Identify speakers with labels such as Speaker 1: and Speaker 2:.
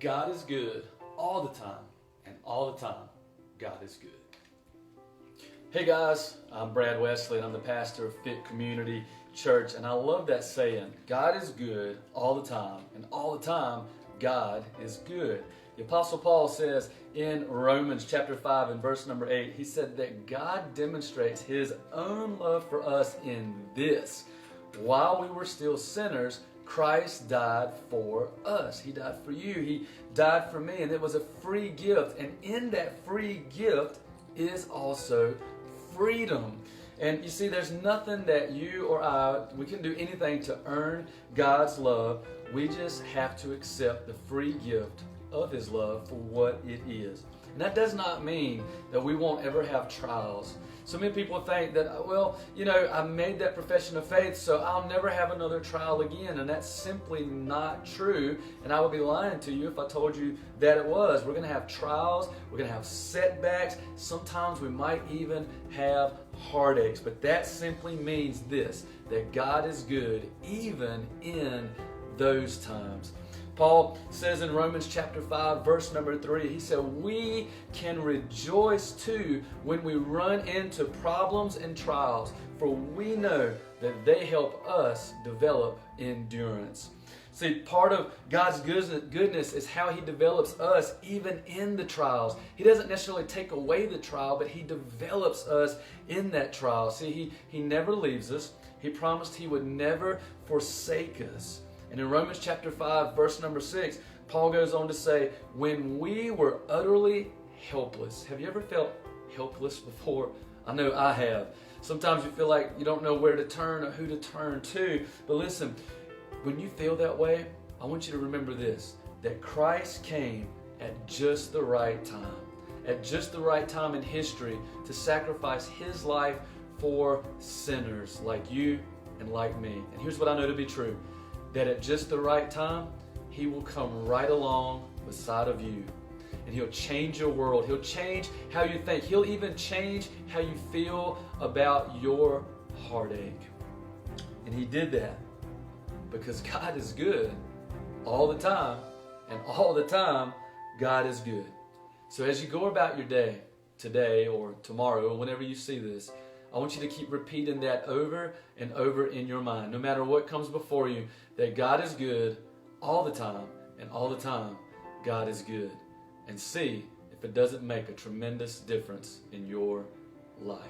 Speaker 1: God is good all the time, and all the time, God is good. Hey guys, I'm Brad Wesley, and I'm the pastor of Fit Community Church, and I love that saying, God is good all the time, and all the time, God is good. The Apostle Paul says in Romans chapter 5 and verse number 8, he said that God demonstrates His own love for us in this: while we were still sinners, Christ died for us. He died for you. He died for me, and it was a free gift. And in that free gift is also freedom. And you see, there's nothing that you or we can do anything to earn God's love. We just have to accept the free gift of His love for what it is. And that does not mean that we won't ever have trials. So many people think that, well, I made that profession of faith, so I'll never have another trial again. And that's simply not true. And I would be lying to you if I told you that it was. We're going to have trials. We're going to have setbacks. Sometimes we might even have heartaches. But that simply means this: that God is good even in those times. Paul says in Romans chapter 5, verse number 3, he said, we can rejoice too when we run into problems and trials, for we know that they help us develop endurance. See, part of God's goodness is how He develops us even in the trials. He doesn't necessarily take away the trial, but He develops us in that trial. See, He never leaves us. He promised He would never forsake us. And in Romans chapter 5, verse number 6, Paul goes on to say, when we were utterly helpless. Have you ever felt helpless before? I know I have. Sometimes you feel like you don't know where to turn or who to turn to. But listen, when you feel that way, I want you to remember this: that Christ came at just the right time. At just the right time in history to sacrifice His life for sinners like you and like me. And here's what I know to be true: that at just the right time, He will come right along beside of you. And He'll change your world. He'll change how you think. He'll even change how you feel about your heartache. And He did that because God is good all the time. And all the time, God is good. So as you go about your day, today or tomorrow, or whenever you see this, I want you to keep repeating that over and over in your mind, no matter what comes before you, that God is good all the time, and all the time, God is good. And see if it doesn't make a tremendous difference in your life.